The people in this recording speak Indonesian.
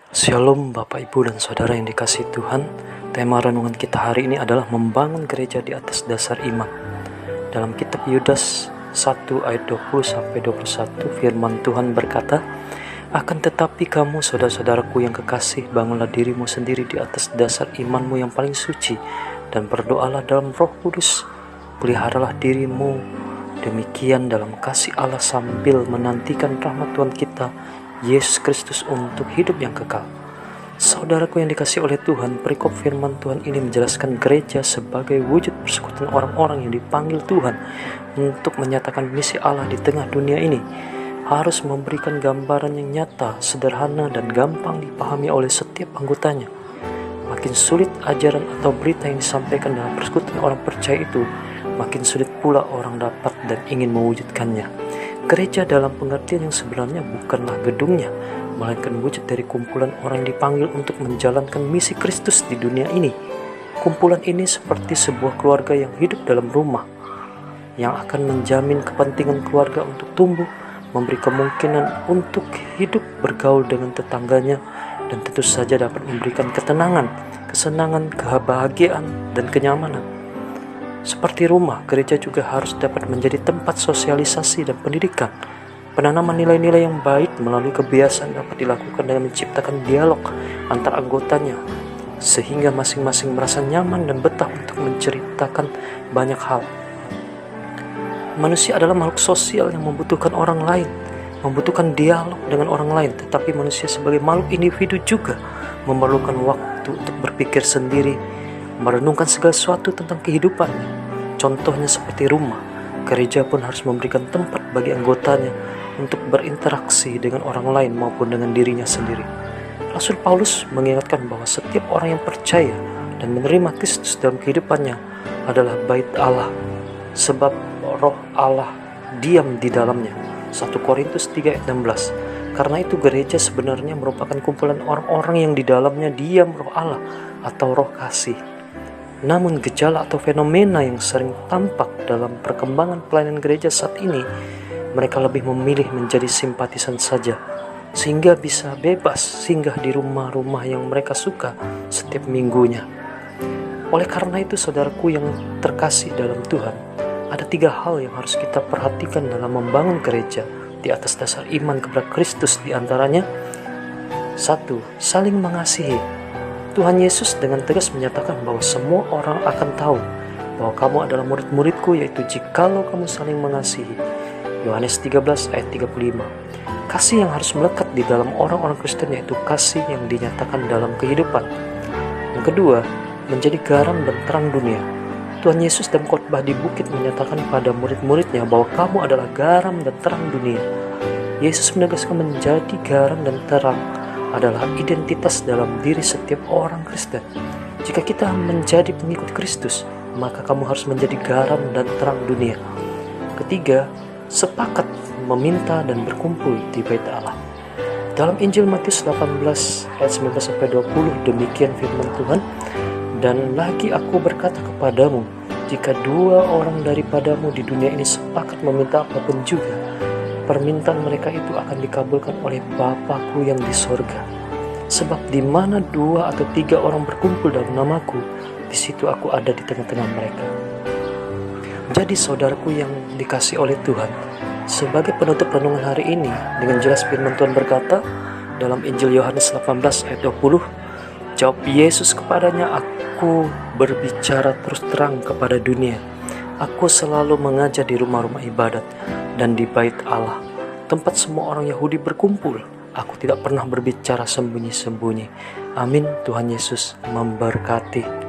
Shalom Bapak Ibu dan Saudara yang dikasihi Tuhan. Tema renungan kita hari ini adalah membangun gereja di atas dasar iman. Dalam kitab Yudas 1 ayat 20-21 firman Tuhan berkata, "Akan tetapi kamu saudara-saudaraku yang kekasih, bangunlah dirimu sendiri di atas dasar imanmu yang paling suci, dan berdoalah dalam Roh Kudus. Peliharalah dirimu demikian dalam kasih Allah sambil menantikan rahmat Tuhan kita Yesus Kristus untuk hidup yang kekal." Saudaraku yang dikasihi oleh Tuhan, perikop firman Tuhan ini menjelaskan gereja sebagai wujud persekutuan orang-orang yang dipanggil Tuhan untuk menyatakan misi Allah di tengah dunia ini. Harus memberikan gambaran yang nyata, sederhana, dan gampang dipahami oleh setiap anggotanya. Makin sulit ajaran atau berita yang disampaikan dalam persekutuan orang percaya itu, makin sulit pula orang dapat dan ingin mewujudkannya. Gereja dalam pengertian yang sebenarnya bukanlah gedungnya, melainkan wujud dari kumpulan orang yang dipanggil untuk menjalankan misi Kristus di dunia ini. Kumpulan ini seperti sebuah keluarga yang hidup dalam rumah, yang akan menjamin kepentingan keluarga untuk tumbuh, memberi kemungkinan untuk hidup bergaul dengan tetangganya, dan tentu saja dapat memberikan ketenangan, kesenangan, kebahagiaan, dan kenyamanan. Seperti rumah, gereja juga harus dapat menjadi tempat sosialisasi dan pendidikan. Penanaman nilai-nilai yang baik melalui kebiasaan dapat dilakukan dengan menciptakan dialog antar anggotanya, sehingga masing-masing merasa nyaman dan betah untuk menceritakan banyak hal. Manusia adalah makhluk sosial yang membutuhkan orang lain, membutuhkan dialog dengan orang lain, tetapi manusia sebagai makhluk individu juga memerlukan waktu untuk berpikir sendiri, merenungkan segala sesuatu tentang kehidupannya. Contohnya seperti rumah, gereja pun harus memberikan tempat bagi anggotanya untuk berinteraksi dengan orang lain maupun dengan dirinya sendiri. Rasul Paulus mengingatkan bahwa setiap orang yang percaya dan menerima Kristus dalam kehidupannya adalah bait Allah, sebab Roh Allah diam di dalamnya. 1 Korintus 3 ayat 16. Karena itu gereja sebenarnya merupakan kumpulan orang-orang yang di dalamnya diam Roh Allah atau Roh Kasih. Namun gejala atau fenomena yang sering tampak dalam perkembangan pelayanan gereja saat ini, mereka lebih memilih menjadi simpatisan saja, sehingga bisa bebas singgah di rumah-rumah yang mereka suka setiap minggunya. Oleh karena itu, saudaraku yang terkasih dalam Tuhan, ada 3 hal yang harus kita perhatikan dalam membangun gereja di atas dasar iman kepada Kristus. Di antaranya, 1. Saling mengasihi. Tuhan Yesus dengan tegas menyatakan bahwa semua orang akan tahu bahwa kamu adalah murid-muridku, yaitu jikalau kamu saling mengasihi. Yohanes 13 ayat 35. Kasih yang harus melekat di dalam orang-orang Kristen yaitu kasih yang dinyatakan dalam kehidupan. Yang kedua, menjadi garam dan terang dunia. Tuhan Yesus dalam khotbah di bukit menyatakan pada murid-muridnya bahwa kamu adalah garam dan terang dunia. Yesus menegaskan menjadi garam dan terang adalah identitas dalam diri setiap orang Kristen. Jika kita menjadi pengikut Kristus, maka kamu harus menjadi garam dan terang dunia. Ketiga, sepakat meminta dan berkumpul di bait Allah. Dalam Injil Matius 18 ayat 19-20 demikian firman Tuhan, "Dan lagi aku berkata kepadamu, jika 2 orang daripadamu di dunia ini sepakat meminta apapun juga, permintaan mereka itu akan dikabulkan oleh Bapa-Ku yang di sorga. Sebab di mana 2 atau 3 orang berkumpul dalam namaku, di situ aku ada di tengah-tengah mereka." Jadi saudaraku yang dikasihi oleh Tuhan, sebagai penutup renungan hari ini, dengan jelas firman Tuhan berkata dalam Injil Yohanes 18 ayat 20, jawab Yesus kepadanya, "Aku berbicara terus terang kepada dunia. Aku selalu mengajar di rumah-rumah ibadat dan di bait Allah, tempat semua orang Yahudi berkumpul. Aku tidak pernah berbicara sembunyi-sembunyi." Amin. Tuhan Yesus memberkati.